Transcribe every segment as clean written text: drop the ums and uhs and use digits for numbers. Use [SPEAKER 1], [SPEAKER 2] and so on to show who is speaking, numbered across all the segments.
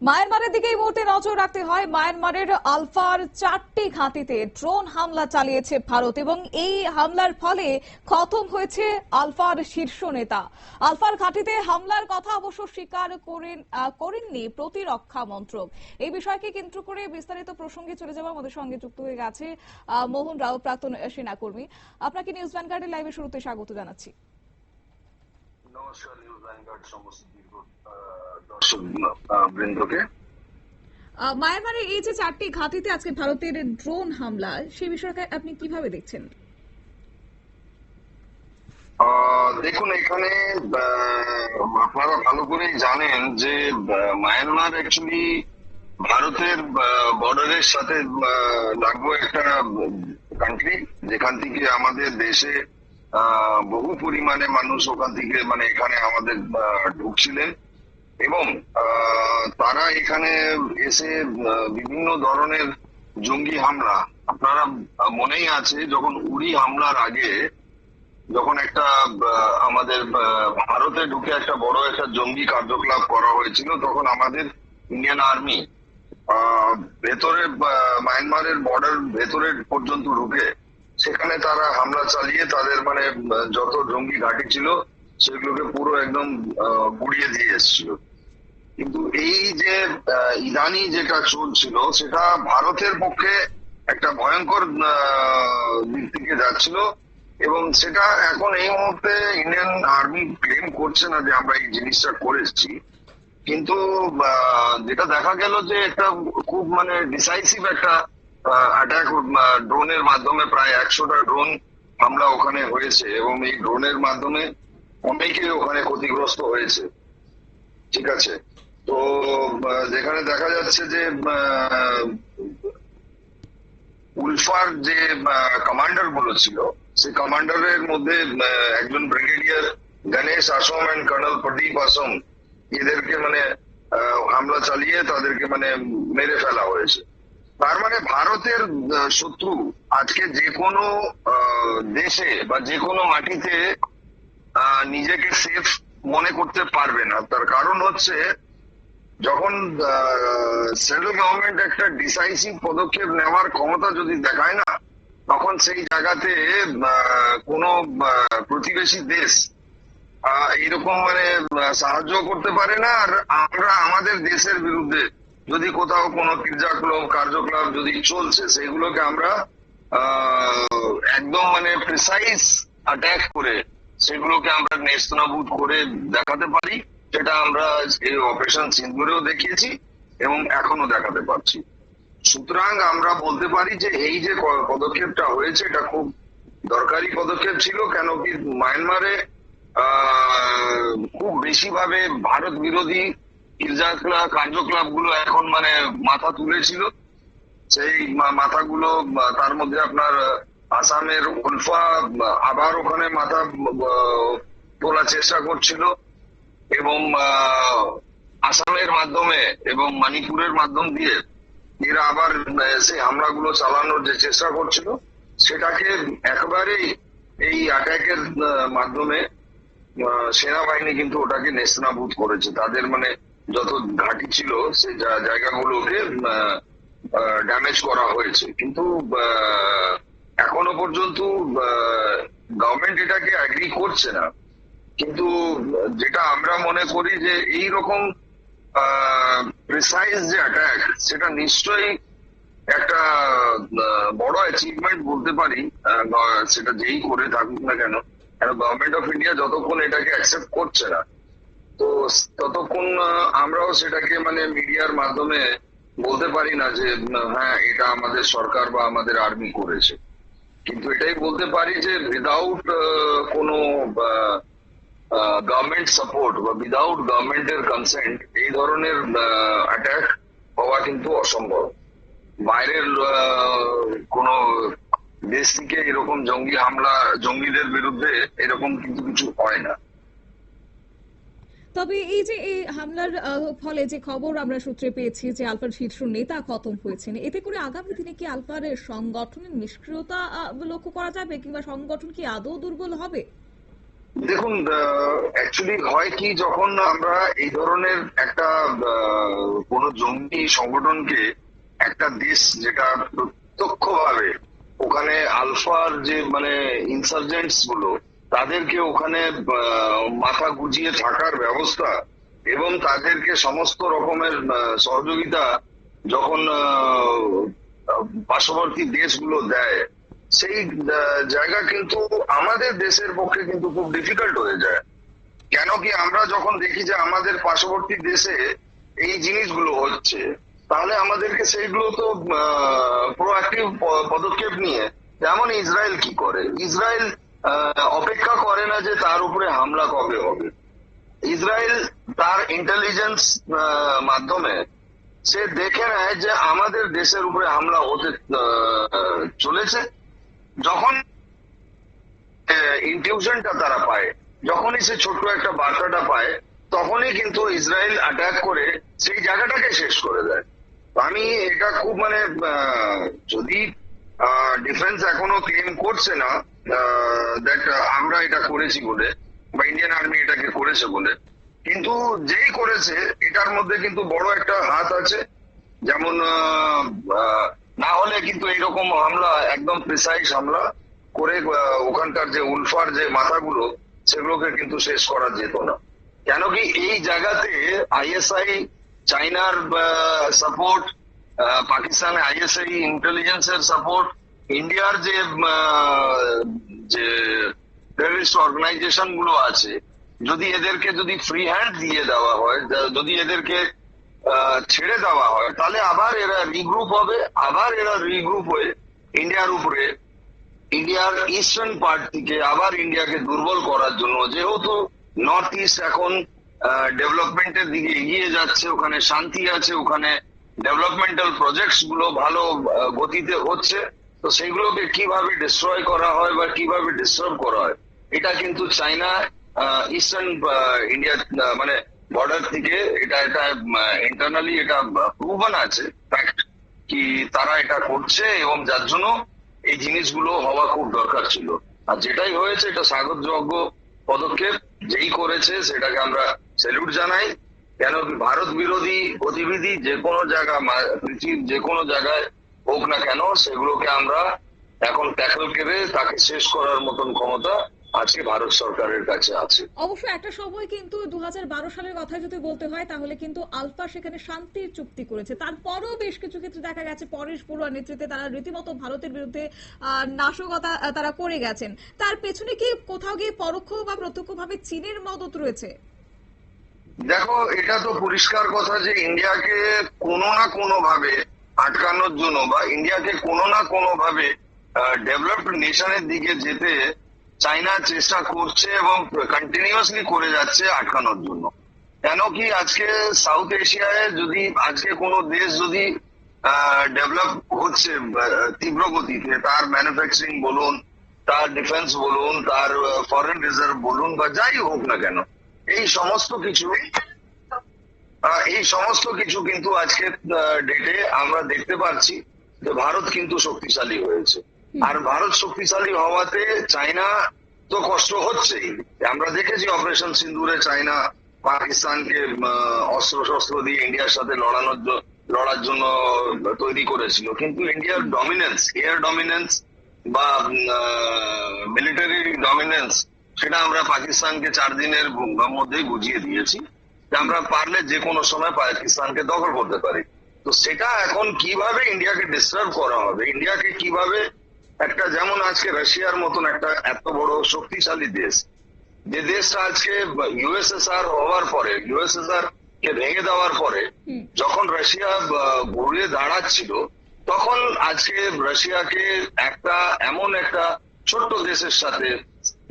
[SPEAKER 1] মায়ানমারের দিকে এই মুহূর্তে নজর রাখতে হয়। মায়ানমারের আলফার 4টি ঘাঁটিতে ড্রোন হামলা চালিয়েছে ভারত এবং এই হামলার ফলে খতম হয়েছে আলফার শীর্ষ নেতা। আলফার ঘাঁটিতে হামলার কথা অবশ্য স্বীকার করেননি প্রতিরক্ষা মন্ত্রক। এই বিষয়কে কেন্দ্র করে বিস্তারিত প্রসঙ্গে চলে যাওয়া আমাদের সঙ্গে যুক্ত হয়ে গেছে মোহন রাও, প্রাক্তন সেনাকর্মী। আপনাকে নিউজ ভ্যানগার্ডের লাইভে শুরুতে স্বাগত জানাচ্ছি।
[SPEAKER 2] নমস্কার নিউজ ভ্যানগার্ড সমস্ত দর্শক বৃন্দকে।
[SPEAKER 1] মায়ানমারের এই যে 4টি ঘাঁটিতে আজকে ভারতের ড্রোন হামলা, সেই বিষয়টা আপনি কিভাবে দেখছেন?
[SPEAKER 2] দেখুন, এখানে আপনারা ভালো করেই জানেন যে মায়ানমার অ্যাকচুয়ালি ভারতের বর্ডারের সাথে লাগোয়া একটা কান্ট্রি, যেখান থেকে আমাদের দেশে বহু পরিমাণে মানুষ ওখান থেকে এখানে আমাদের ঢুকছিলেন এবং তারা এখানে এসে বিভিন্ন ধরনের জঙ্গি হামলা, আপনারা মনেই আছে যখন উড়ি হামলার আগে যখন একটা আমাদের ভারতে ঢুকে একটা বড় একটা জঙ্গি কার্যকলাপ করা হয়েছিল, তখন আমাদের ইন্ডিয়ান আর্মি ভেতরে মায়ানমারের বর্ডার ভেতরে পর্যন্ত ঢুকে সেখানে তারা হামলা চালিয়ে তাদের যত জঙ্গি ঘাঁটি ছিল সেগুলোকে পুরো একদম গুড়িয়ে দিয়ে এসেছিল। কিন্তু এই যে ইদানি যেটা চলছিল সেটা ভারতের পক্ষে একটা ভয়ঙ্কর দিক থেকে যাচ্ছিল এবং সেটা এখন এই মুহূর্তে ইন্ডিয়ান আর্মি ক্লেম করছে না যে আমরা এই জিনিসটা করেছি, কিন্তু যেটা দেখা গেল যে একটা খুব ডিসাইসিভ একটা অ্যাটাক ড্রোনের মাধ্যমে, প্রায় 100টা ড্রোন হামলা ওখানে হয়েছে এবং এই ড্রোনের মাধ্যমে অনেকে ওখানে ক্ষতিগ্রস্ত হয়েছে। ঠিক আছে, তো যেখানে দেখা যাচ্ছে যে উলফার যে কমান্ডার গুলো ছিল সেই কমান্ডারের মধ্যে একজন brigadier Ganesh Assam and colonel প্রদীপ আসম, এদেরকে হামলা চালিয়ে তাদেরকে মেরে ফেলা হয়েছে। তার ভারতের শত্রু আজকে যে কোনো দেশে বা যে কোনো মাটিতে নিজেকে সেফ মনে করতে পারবে না। তার কারণ হচ্ছে যখন সেন্ট্রাল গভর্নমেন্ট একটা ডিসাইসিভ পদক্ষেপ নেওয়ার ক্ষমতা যদি দেখায় না, তখন সেই জায়গাতে কোনো প্রতিবেশী দেশ এইরকম সাহায্য করতে পারে না। আর আমরা আমাদের দেশের বিরুদ্ধে যদি কোথাও কোনো ক্রিয়াকলাপ কার্যকলাপ যদি চলছে সেগুলোকে আমরা একদম প্রিসাইজ অ্যাটাক করে সেগুলোকে আমরা নেস্তনাবুদ করে দেখাতে পারি। সেটা আমরা এই অপারেশন সিন্দুরেও দেখিয়েছি এবং এখনো দেখাতে পারছি। সুতরাং আমরা বলতে পারি যে এই যে পদক্ষেপটা হয়েছে এটা খুব দরকারি পদক্ষেপ ছিল। কেন কি মায়ানমারে খুব বেশি ভাবে ভারত বিরোধী কার্যকলাপ গুলো এখন মাথা তুলেছিল। সেই মাথাগুলো, তার মধ্যে আপনার আসামের উলফা আবার ওখানে মাথা তোলার চেষ্টা করছিল এবং আসামের মাধ্যমে এবং মণিপুরের মাধ্যম দিয়ে এরা আবার সেই হামলাগুলো চালানোর যে চেষ্টা করছিল সেটাকে একেবারেই এই অ্যাটাকের মাধ্যমে সেনাবাহিনী কিন্তু ওটাকে নেস্তনাবুদ করেছে। তাদের যত ঘাঁটি ছিল সেই জায়গাগুলোকে ড্যামেজ করা হয়েছে। কিন্তু এখনো পর্যন্ত গভর্নমেন্ট এটাকে এগ্রি করছে না। কিন্তু যেটা আমরা মনে করি যে এই রকম প্রিসাইজ যে অ্যাটাক, সেটা নিশ্চয়ই একটা বড় অ্যাচিভমেন্ট বলতে পারি, সেটা যেই করে থাকুক না কেন। গভর্নমেন্ট অফ ইন্ডিয়া যতক্ষণ এটাকে অ্যাকসেপ্ট করছে না, তো ততক্ষণ আমরাও সেটাকে মিডিয়ার মাধ্যমে বলতে পারি না যে হ্যাঁ এটা আমাদের সরকার বা আমাদের আর্মি করেছে। কিন্তু এটাই বলতে পারি যে উইদাউট কোনো গভর্নমেন্ট সাপোর্ট বা উইদাউট গভর্নমেন্টের কনসেন্ট এই ধরনের অ্যাটাক হওয়া কিন্তু অসম্ভব। বাইরের কোন দেশ থেকে এরকম জঙ্গি হামলা, জঙ্গিদের বিরুদ্ধে এরকম কিন্তু কিছু হয় না।
[SPEAKER 1] তবে এই যে এই হামলার ফলে যে খবর আমরা সূত্রে পেয়েছি যে আলফার শীর্ষ নেতা খতম হয়েছেন, এতে করে আগামী দিনে কি আলফার সংগঠনের নিষ্ক্রিয়তা লক্ষ্য করা যাবে কিংবা সংগঠন কি আদৌ দুর্বল হবে?
[SPEAKER 2] দেখুন, অ্যাকচুয়ালি হয় কি, যখন আমরা এই ধরনের একটা কোন কোন জঙ্গি সংগঠনকে একটা দেশ যেটা প্রত্যক্ষভাবে ওখানে আলফার যে মানে ইনসার্জেন্টস গুলো তাদেরকে ওখানে মাথা গুজিয়ে থাকার ব্যবস্থা এবং তাদেরকে সমস্ত রকমের সহযোগিতা যখন পার্শ্ববর্তী দেশগুলো দেয়, সেই জায়গা কিন্তু আমাদের দেশের পক্ষে কিন্তু খুব ডিফিকাল্ট হয়ে যায়। কেন কি আমরা যখন দেখি যে আমাদের পার্শ্ববর্তী দেশে এই জিনিসগুলো হচ্ছে, তাহলে আমাদেরকে সেইগুলো তো প্রোঅ্যাক্টিভ পদক্ষেপ নিয়ে, যেমন ইসরায়েল কি করে, ইসরায়েল অপেক্ষা করে না যে তার উপরে হামলা কবে হবে। ইসরায়েল তার ইন্টেলিজেন্স মাধ্যমে সে দেখে নেয় যে আমাদের দেশের উপরে হামলা হতে চলেছে। যখন ইনটিউশনটা তারা পায়, যখনই সে ছোট্ট একটা বার্তাটা পায়, তখনই কিন্তু ইসরায়েল অ্যাটাক করে সেই জায়গাটাকে শেষ করে দেয়। তো আমি এটা খুব মানে যদি ডিফেন্স এখনো ক্লেম করছে না দ্যাট আমরা এটা করেছি বলে বা ইন্ডিয়ান আর্মি এটাকে করেছে বলে, কিন্তু যেই করেছে এটার মধ্যে কিন্তু বড় একটা হাত আছে। যেমন না হলে কিন্তু এইরকম হামলা একদম প্রিসাইজ হামলা করে ওখানকার যে উলফার যে মাথাগুলো সেগুলোকে কিন্তু শেষ করা যেত না। কেন কি এই জায়গাতে আইএসআই চাইনার সাপোর্ট, পাকিস্তানে আইএসআই ইন্টেলিজেন্সের সাপোর্ট, ইন্ডিয়ার যে টেররিস্ট অর্গানাইজেশন গুলো আছে, যদি এদেরকে যদি ফ্রি হ্যান্ড দিয়ে দেওয়া হয়, যদি এদেরকে ছেড়ে দেওয়া হয়, তাহলে আবার এরা রিগ্রুপ হবে, আবার এরা রিগ্রুপ হয়ে ইন্ডিয়ার উপরে, ইন্ডিয়ার ইস্টার্ন পার্ট থেকে আবার ইন্ডিয়াকে দুর্বল করার জন্য, যেহেতু নর্থ ইস্ট এখন ডেভেলপমেন্টের দিকে এগিয়ে যাচ্ছে, ওখানে শান্তি আছে, ওখানে ডেভেলপমেন্টাল প্রজেক্টস গুলো ভালো গতিতে হচ্ছে, তো সেগুলোকে কিভাবে ডিস্ট্রয় করা হয় বা কিভাবে ডিস্টার্ব করা হয়, এটা কিন্তু চাইনা ইস্টার্ন ইন্ডিয়া মানে বর্ডার থেকে এটা ইন্টারনালি এটা প্রুভন আছে ফ্যাক্ট কি তারা এটা করছে, এবং যার জন্য এই জিনিসগুলো হওয়া খুব দরকার ছিল। আর যেটাই হয়েছে এটা স্বাগতযোগ্য পদক্ষেপ, যেই করেছে সেটাকে আমরা স্যালুট জানাই। কেন ভারত বিরোধী গতিবিধি যে কোনো জায়গা, পৃথিবীর যে কোনো জায়গায় হোক না কেন, সেগুলোকে আমরা এখন ট্যাকল করে তাকে শেষ করার মতন ক্ষমতা আজকে ভারত সরকারের কাছে আছে।
[SPEAKER 1] অবশ্য একটা সময় কিন্তু 2012 সালের কথা যদি বলতে হয়, তাহলে কিন্তু আলফা সেখানে শান্তির চুক্তি করেছে। তারপরও বেশ কিছু ক্ষেত্রে দেখা গেছে পরেশ বড়ুয়ার নেতৃত্বে তারা রীতিমতো ভারতের বিরুদ্ধে নাশকতা তারা করে গেছেন। তার পেছনে কি কোথাও গিয়ে পরোক্ষ বা প্রত্যক্ষভাবে চীনের মদত রয়েছে?
[SPEAKER 2] দেখো, এটা তো পরিষ্কার কথা যে ইন্ডিয়াকে কোনো না কোনো ভাবে আটকানোর জন্য বা ইন্ডিয়াকে কোনো না কোনো ভাবে ডেভেলপড নেশনের দিকে যেতে চাইনা চেষ্টা করছে এবং কন্টিনিউয়াসলি করে যাচ্ছে আটকানোর জন্য। কেন কি আজকে সাউথ এশিয়ায় যদি আজকে কোনো দেশ যদি ডেভেলপ হচ্ছে তীব্র গতিতে, তার ম্যানুফ্যাকচারিং বলুন, তার ডিফেন্স বলুন, তার ফরেন রিজার্ভ বলুন বা যাই হোক না কেন, এই সমস্ত কিছু কিন্তু আজকে ডেটে আমরা দেখতে পাচ্ছি যে ভারত কিন্তু শক্তিশালী হয়েছে। আর ভারত শক্তিশালী হওয়াতে চায়না তো কষ্ট হচ্ছেই। আমরা দেখেছি অপারেশন সিন্দুরে চায়না পাকিস্তানকে অস্ত্র শস্ত্র দিয়ে ইন্ডিয়ার সাথে লড়ার জন্য তৈরি করেছিল, কিন্তু ইন্ডিয়ার ডমিনেন্স, এয়ার ডমিনেন্স বা মিলিটারি ডমিনেন্স, সেটা আমরা পাকিস্তানকে 4 দিনের মধ্যেই বুঝিয়ে দিয়েছি যে আমরা পারলে যে কোনো সময় পাকিস্তানকে দখল করতে পারি। তো সেটা এখন কিভাবে ইন্ডিয়াকে ডিস্টার্ব করা হবে, ইন্ডিয়াকে কিভাবে একটা, যেমন আজকে রাশিয়ার মতন একটা এত বড় শক্তিশালী দেশ, যে দেশটা আজকে ইউএসএসআর হওয়ার পরে, ইউএসএসআর কে ভেঙে দেওয়ার পরে যখন রাশিয়া ঘুরে দাঁড়াচ্ছিল, তখন আজকে রাশিয়াকে একটা এমন একটা ছোট্ট দেশের সাথে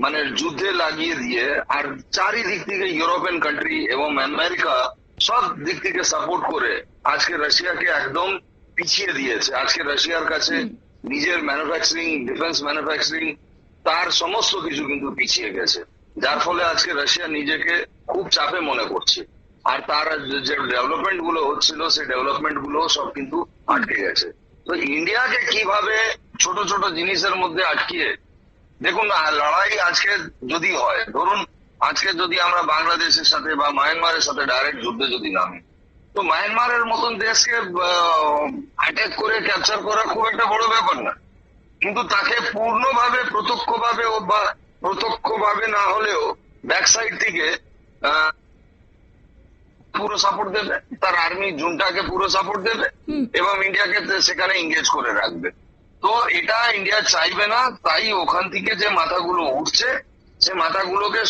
[SPEAKER 2] মানে যুদ্ধে লাগিয়ে দিয়ে, আর চারিদিক থেকে ইউরোপিয়ান কান্ট্রি এবং আমেরিকা সব দিক থেকে সাপোর্ট করে আজকে রাশিয়াকে একদম পিছিয়ে দিয়েছে। আজকে রাশিয়ার কাছে নিজের ম্যানুফ্যাকচারিং, ডিফেন্স ম্যানুফ্যাকচারিং, তার সমস্ত কিছু কিন্তু পিছিয়ে গেছে, যার ফলে আজকে রাশিয়া নিজেকে খুব চাপে মনে করছে। আর তার যে ডেভেলপমেন্ট গুলো হচ্ছিল, সেই ডেভেলপমেন্ট গুলো সব কিন্তু আটকে গেছে। তো ইন্ডিয়াকে কিভাবে ছোট ছোট জিনিসের মধ্যে আটকিয়ে, দেখুন লড়াই আজকে যদি হয়, ধরুন আজকে যদি আমরা বাংলাদেশের সাথে বা মায়ানমারের সাথে ডাইরেক্ট যুদ্ধে যদি নামি, তো মায়ানমারের মতন দেশকে অ্যাটাক করে ক্যাপচার করা খুব একটা বড় ব্যাপার না, কিন্তু তাকে পূর্ণভাবে প্রত্যক্ষভাবে বা প্রত্যক্ষভাবে না হলেও ব্যাক সাইড থেকে পুরো সাপোর্ট দেবে, তার আর্মি জুনটাকে পুরো সাপোর্ট দেবে এবং ইন্ডিয়াকে সেখানে এঙ্গেজ করে রাখবে। তো এটা ইন্ডিয়া চাইবে না, তাই ওখান থেকে যে মাথাগুলো উঠছে সে মাথাগুলোকে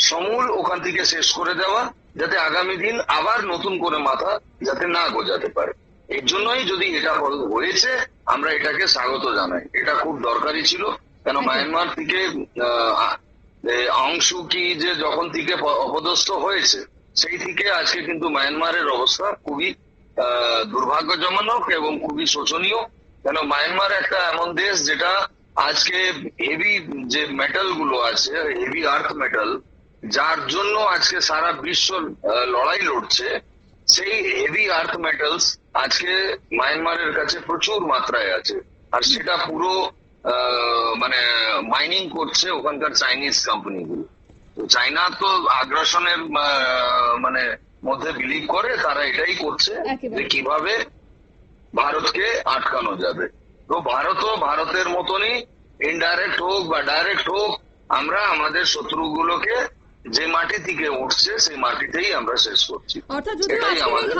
[SPEAKER 2] সমূল ওখান থেকে শেষ করে দেওয়া, যাতে আগামী দিন আবার নতুন করে মাথা যাতে না গজাতে পারে। এর জন্যই যদি এটা হয়েছে আমরা এটাকে স্বাগত জানাই, এটা খুব দরকারি ছিল। কেন মায়ানমার থেকে অং সু কি যে যখন থেকে অপদস্থ হয়েছে সেই থেকে আজকে কিন্তু মায়ানমারের অবস্থা খুবই দুর্ভাগ্যজনক এবং খুবই শোচনীয়। কেন মায়ানমার একটা এমন দেশ যেটা আজকে হেভি যে মেটাল গুলো আছে, হেভি আর্থ মেটাল, যার জন্য আজকে সারা বিশ্ব লড়াই লড়ছে, সেই হেভি আর্থ মেটালস আজকে মায়ানমারের কাছে প্রচুর মাত্রায় আছে। আর সেটা পুরো মানে মাইনিং করছে ওখানকার চাইনিজ কোম্পানিগুলো। তো চাইনা তো আগ্রাসনের মানে মধ্যে বিলিভ করে, তারা এটাই করছে যে কিভাবে ভারতকে আটকানো যাবে। তো ভারতও ভারতের মতনই ইনডাইরেক্ট হোক বা ডাইরেক্ট হোক, আমরা আমাদের শত্রুগুলোকে যে মাটি থেকে উঠছে সেই মাটিতেই আমরা শেষ করছি।
[SPEAKER 1] অর্থাৎ যদি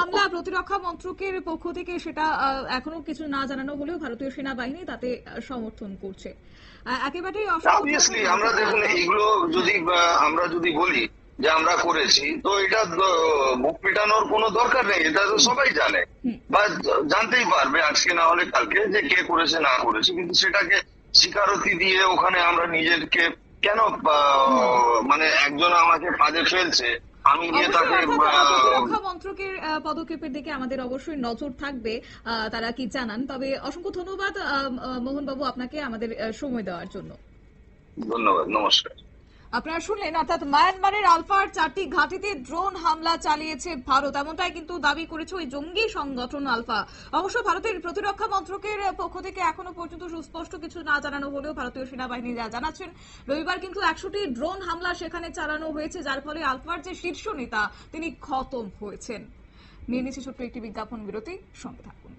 [SPEAKER 1] হামলা প্রতিরক্ষা মন্ত্রকের পক্ষ থেকে সেটা এখনো কিছু না জানানো হলেও ভারতীয় সেনাবাহিনী তাতে সমর্থন করছে একেবারেই।
[SPEAKER 2] অবভিয়াসলি আমরা দেখুন এইগুলো যদি আমরা যদি বলি যে আমরা করেছি, তো এটা মুখ পেটানোর কোনো দরকার নেই, এটা তো সবাই জানে বা জানতেই পারবে আজকে না হলে কালকে যে কে করেছে না করেছে। কিন্তু সেটাকে স্বীকারোক্তি দিয়ে ওখানে আমরা নিজেকে কেন মানে একজন আমাকে কাজে ফেলছে আমি গিয়ে তাকে
[SPEAKER 1] প্রতিরক্ষা মন্ত্রকের পদক্ষেপের দিকে আমাদের অবশ্যই নজর থাকবে, তারা কি জানান। তবে অসংখ্য ধন্যবাদ মোহন বাবু আপনাকে আমাদের সময় দেওয়ার জন্য।
[SPEAKER 2] ধন্যবাদ, নমস্কার।
[SPEAKER 1] আপনারা শুনলেন, অর্থাৎ মায়ানমারের আলফার 4টি ঘাঁটিতে ড্রোন হামলা চালিয়েছে ভারত, এমনটাই কিন্তু দাবি করেছে ওই জঙ্গি সংগঠন আলফা। অবশ্য ভারতের প্রতিরক্ষা মন্ত্রকের পক্ষ থেকে এখনো পর্যন্ত সুস্পষ্ট কিছু না জানানো হলেও ভারতীয় সেনাবাহিনী যা জানাচ্ছেন, রবিবার কিন্তু 100টি ড্রোন হামলা সেখানে চালানো হয়েছে, যার ফলে আলফার যে শীর্ষ নেতা তিনি খতম হয়েছেন। নিয়ে নিচ্ছে ছোট্ট একটি বিজ্ঞাপন বিরতি, সঙ্গে থাকুন।